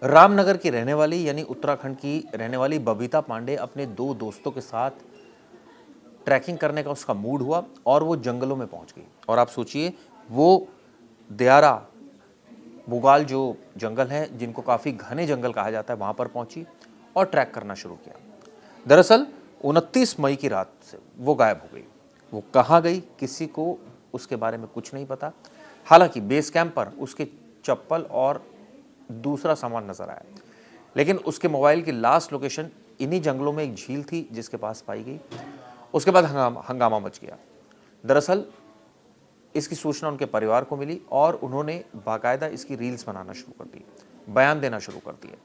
रामनगर की रहने वाली यानी उत्तराखंड की रहने वाली बबीता पांडे अपने दो दोस्तों के साथ ट्रैकिंग करने का उसका मूड हुआ और वो जंगलों में पहुंच गई। और आप सोचिए, वो दियारा बुगाल जो जंगल है, जिनको काफ़ी घने जंगल कहा जाता है, वहाँ पर पहुंची और ट्रैक करना शुरू किया। दरअसल 29 मई की रात से वो गायब हो गई। वो कहाँ गई, किसी को उसके बारे में कुछ नहीं पता। हालांकि बेस कैंप पर उसके चप्पल और दूसरा सामान नजर आया, लेकिन उसके मोबाइल की लास्ट लोकेशन इन्हीं जंगलों में एक झील थी जिसके पास पाई गई। उसके बाद हंगामा मच गया। दरअसल इसकी सूचना उनके परिवार को मिली और उन्होंने बाकायदा इसकी रील्स बनाना शुरू कर दी, बयान देना शुरू कर दिए।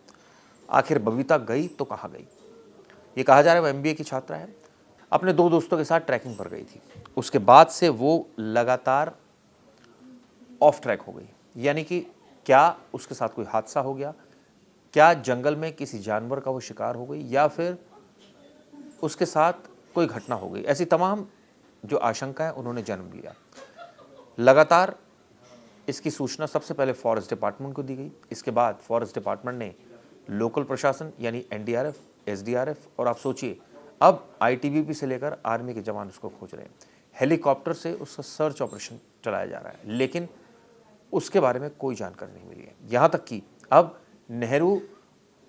आखिर बबीता गई तो कहाँ गई? ये कहा जा रहा है वो MBA की छात्रा है, अपने दो दोस्तों के साथ ट्रैकिंग पर गई थी। उसके बाद से वो लगातार ऑफ ट्रैक हो गई। यानी कि क्या उसके साथ कोई हादसा हो गया, क्या जंगल में किसी जानवर का वो शिकार हो गई, या फिर उसके साथ कोई घटना हो गई। ऐसी तमाम जो आशंकाएं उन्होंने जन्म लिया। लगातार इसकी सूचना सबसे पहले फॉरेस्ट डिपार्टमेंट को दी गई। इसके बाद फॉरेस्ट डिपार्टमेंट ने लोकल प्रशासन यानी NDRF, SDRF और आप सोचिए अब ITBP से लेकर आर्मी के जवान उसको खोज रहे हैं। हेलीकॉप्टर से उसका सर्च ऑपरेशन चलाया जा रहा है, लेकिन उसके बारे में कोई जानकारी नहीं मिली है। यहाँ तक कि अब नेहरू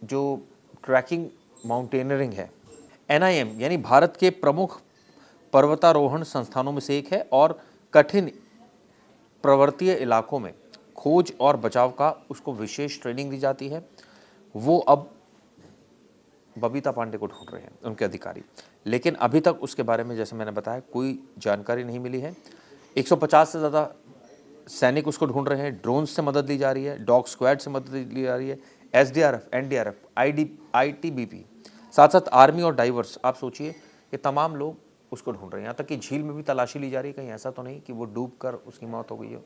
जो ट्रैकिंग माउंटेनियरिंग है, NIM यानी भारत के प्रमुख पर्वतारोहण संस्थानों में से एक है और कठिन पर्वतीय इलाकों में खोज और बचाव का उसको विशेष ट्रेनिंग दी जाती है। वो अब बबीता पांडे को ढूंढ रहे हैं उनके अधिकारी, लेकिन अभी तक उसके बारे में जैसे मैंने बताया कोई जानकारी नहीं मिली है। 150 से ज़्यादा सैनिक उसको ढूंढ रहे हैं, ड्रोन से मदद ली जा रही है, डॉग स्क्वाड से मदद ली जा रही है, SDRF, NDRF, ITBP, साथ साथ आर्मी और डाइवर्स। आप सोचिए ये तमाम लोग उसको ढूंढ रहे हैं। यहाँ तक कि झील में भी तलाशी ली जा रही है, कहीं ऐसा तो नहीं कि वो डूब कर उसकी मौत हो गई हो।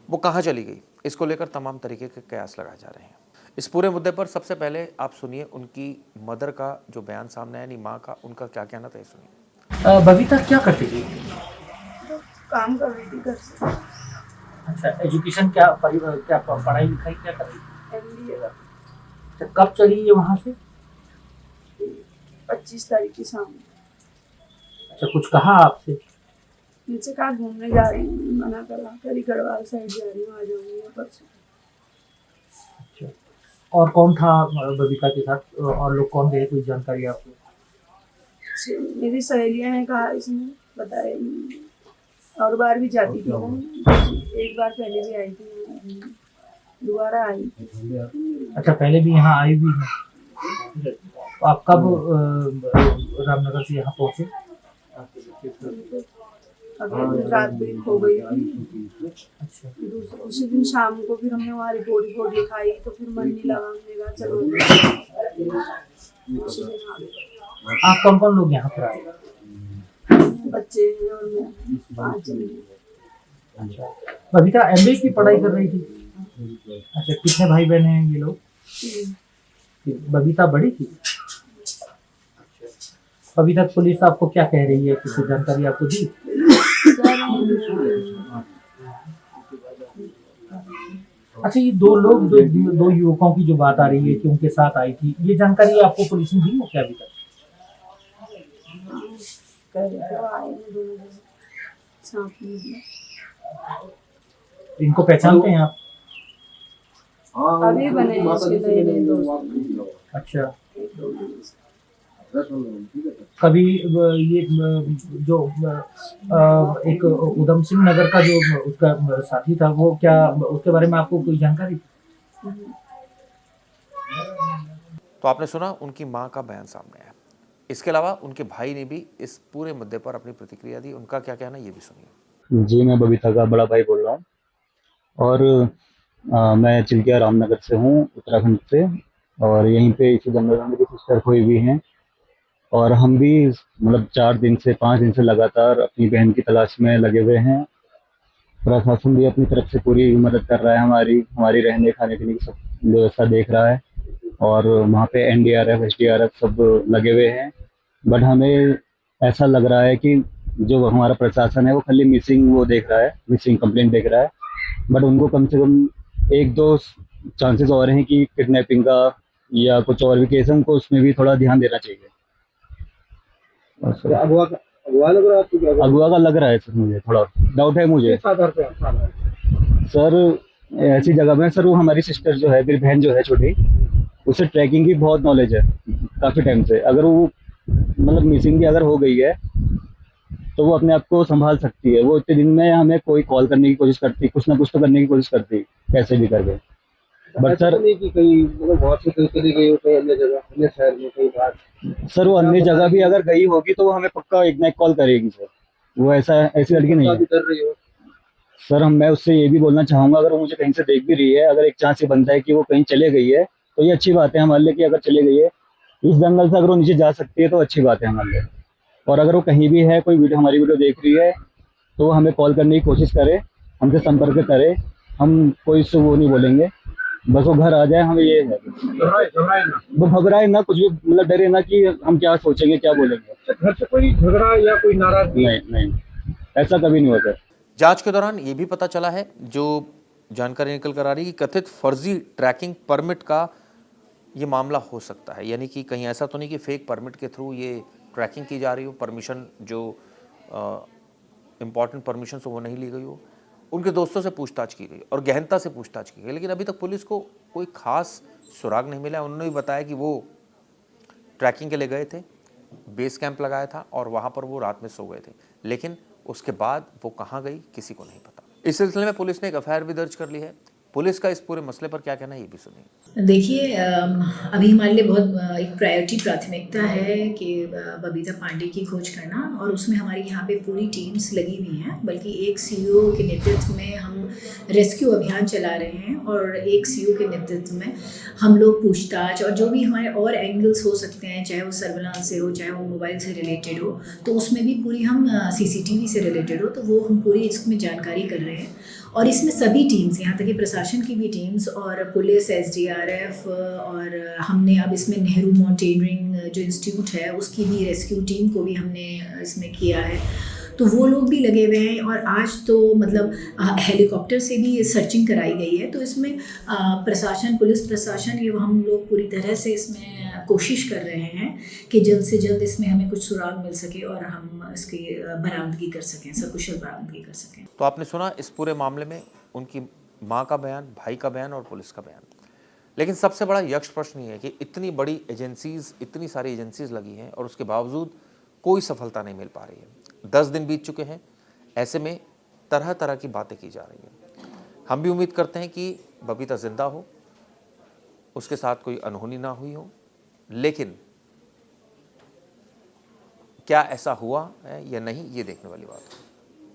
वो कहाँ चली गई, इसको लेकर तमाम तरीके के कयास लगाए जा रहे हैं। इस पूरे मुद्दे पर सबसे पहले आप सुनिए उनकी मदर का जो बयान सामने आया, यानी माँ का, उनका क्या कहना था, ये सुनिए। बबीता क्या करती थी? काम कर रही थी घर से। अच्छा, एजुकेशन क्या क्या पढ़ाई लिखाई क्या कर रही थी? MBA का। अच्छा, कब चली ये वहाँ से? 25 तारीख की शाम। अच्छा, कुछ कहा आपसे? मुझसे कहा घूमने जा रही हूँ, मना करा। करी गढ़वाल साइड जा रही हूँ, आ जाऊंगी परसों। अच्छा, और कौन था बबीता के साथ, और लोग कौन गए, कोई जानकारी आपको? मेरी सहेलियां हैं, कहा इसने बताया नहीं। और बार भी जाती थी ना, एक बार पहले भी आई थी, दोबारा आई थी। अच्छा, पहले भी यहाँ आई हुई है। तो आप कब रामनगर से यहाँ पहुँचे? अगले रात भी खो गई थी। अच्छा, उसी दिन शाम को फिर हमने वहाँ रिपोर्ट लिखाई, तो फिर मन नहीं लगा, हमने कहा चलो उसी दिन आ गए। आप कौन कौन लोग यहाँ पर आए? बच्चे हैं और मैं, 5 जन। अच्छा, बबीता MBA की पढ़ाई कर रही थी? अच्छा, कितने भाई बहन हैं ये लोग? बबीता बड़ी थी? अभी तक पुलिस आपको क्या कह रही है, किसी जानकारी आपको दी? अच्छा, ये दो लोग, दो युवकों की जो बात आ रही है कि उनके साथ आई थी, ये जानकारी आपको पुलिस ने दी है क्या अभी तक? इनको पहचानते हैं आप? अभी बने हैं इसके नए दोस्त। अच्छा, कभी ये जो एक उधम सिंह नगर का जो उसका साथी था, वो क्या, उसके बारे में आपको कोई जानकारी? तो आपने सुना उनकी माँ का बयान सामने आया। इसके अलावा उनके भाई ने भी इस पूरे मुद्दे पर अपनी प्रतिक्रिया दी। उनका क्या कहना, ये भी सुनिए। जी, मैं बबीता का बड़ा भाई बोल रहा हूँ और मैं चिल्किया रामनगर से हूँ, उत्तराखंड से। और यहीं पे इसी जंगल में मेरी सिस्टर खोई हुई हैं और हम भी मतलब 4 दिन से 5 दिन से लगातार अपनी बहन की तलाश में लगे हुए हैं। प्रशासन भी अपनी तरफ से पूरी मदद कर रहा है, हमारी रहने खाने पीने की सब व्यवस्था देख रहा है और वहाँ पे NDRF, SDRF सब लगे हुए हैं। बट हमें ऐसा लग रहा है कि जो हमारा प्रशासन है वो खाली मिसिंग कंप्लेंट देख रहा है। बट उनको कम से कम 1-2 चांसेस और हैं कि किडनैपिंग का या कुछ और भी केस है, उनको उसमें भी थोड़ा ध्यान देना चाहिए। और सर अगवा लग रहा है आपको क्या? अगवा का लग रहा है सर, मुझे थोड़ा डाउट है मुझे। किस आधार पे? सर ऐसी जगह में सर, वो हमारी सिस्टर जो है, मेरी बहन जो है छोटी, उसे ट्रैकिंग की बहुत नॉलेज है काफ़ी टाइम से। अगर वो मतलब मिसिंग भी अगर हो गई है तो वो अपने आप को संभाल सकती है। वो इतने दिन में हमें कोई कॉल करने की कोशिश करती, कुछ ना कुछ तो करने की कोशिश करती, कैसे भी करके। बट ऐसा सर तो नहीं कि कहीं मतलब वहाँ से कहीं चली गई हो, कहीं अन्य जगह, अन्य शहर में कहीं बाहर? सर वो अन्य जगह भी अगर गई होगी तो वो हमें पक्का एक ना एक कॉल करेगी सर। वो ऐसी लड़की नहीं है भी कर रही हो? सर। मैं उससे ये भी बोलना चाहूँगा, अगर वो मुझे कहीं से देख भी रही है, अगर एक चांस ये बनता है कि वो कहीं चले गई है, तो ये अच्छी बात है हमारे लिए कि अगर चले गई है इस जंगल से, अगर वो नीचे जा सकती है तो अच्छी बात है हमारे लिए। और अगर वो कहीं भी है, कोई वीडियो हमारी वीडियो देख रही है, तो वो हमें कॉल करने की कोशिश करे, हमसे संपर्क करे। हम कोई उससे वो नहीं बोलेंगे, बस वो घर आ जाए, हमें ये है। घबराए ना। वो घबराए ना, कुछ भी मतलब डरे ना कि हम क्या सोचेंगे, क्या बोलेंगे। घर से कोई झगड़ा या कोई नाराजगी? नहीं नहीं, ऐसा कभी नहीं हुआ सर। जांच के दौरान ये भी पता चला है, जो जानकारी निकल कर आ रही है, कि कथित फर्जी ट्रैकिंग परमिट का ये मामला हो सकता है। यानी कि कहीं ऐसा तो नहीं कि फेक परमिट के थ्रू ये ट्रैकिंग की जा रही हो, परमिशन जो इम्पॉर्टेंट परमिशन वो नहीं ली गई हो। उनके दोस्तों से पूछताछ की गई और गहनता से पूछताछ की गई, लेकिन अभी तक पुलिस को कोई खास सुराग नहीं मिला। उन्होंने भी बताया कि वो ट्रैकिंग के लिए गए थे, बेस कैंप लगाया था और वहाँ पर वो रात में सो गए थे, लेकिन उसके बाद वो कहाँ गई किसी को नहीं पता। इस सिलसिले में पुलिस ने एक एफआईआर भी दर्ज कर ली है। पुलिस का इस पूरे मसले पर क्या कहना है, ये भी सुनिए। देखिए, अभी हमारे लिए बहुत एक प्राथमिकता है कि बबीता पांडे की खोज करना, और उसमें हमारी यहाँ पे पूरी टीम्स लगी हुई हैं। बल्कि एक सीईओ के नेतृत्व में हम रेस्क्यू अभियान चला रहे हैं, और एक सीईओ के नेतृत्व में हम लोग पूछताछ और जो भी हमारे और एंगल्स हो सकते हैं, चाहे वो सर्विलांस से हो, चाहे वो मोबाइल से रिलेटेड हो, तो उसमें भी पूरी हम सीसीटीवी से रिलेटेड हो, तो वो हम पूरी इसमें जानकारी कर रहे हैं। और इसमें सभी टीम्स, यहाँ तक कि प्रशासन की भी टीम्स और पुलिस, एसडीआरएफ, और हमने अब इसमें नेहरू माउंटेनियरिंग जो इंस्टीट्यूट है उसकी भी रेस्क्यू टीम को भी हमने इसमें किया है, तो वो लोग भी लगे हुए हैं। और आज तो मतलब हेलीकॉप्टर से भी सर्चिंग कराई गई है। तो इसमें प्रशासन, पुलिस प्रशासन, ये हम लोग पूरी तरह से इसमें कोशिश कर रहे हैं कि जल्द से जल्द इसमें हमें कुछ सुराग मिल सके और हम इसकी बरामदगी कर सकें, सकुशल बरामदगी कर सकें। तो आपने सुना इस पूरे मामले में उनकी माँ का बयान, भाई का बयान और पुलिस का बयान। लेकिन सबसे बड़ा यक्ष प्रश्न ये है कि इतनी बड़ी एजेंसीज, इतनी सारी एजेंसीज लगी हैं और उसके बावजूद कोई सफलता नहीं मिल पा रही है। 10 दिन बीत चुके हैं, ऐसे में तरह तरह की बातें की जा रही हैं। हम भी उम्मीद करते हैं कि बबीता जिंदा हो, उसके साथ कोई अनहोनी ना हुई हो, लेकिन क्या ऐसा हुआ है या नहीं, ये देखने वाली बात है।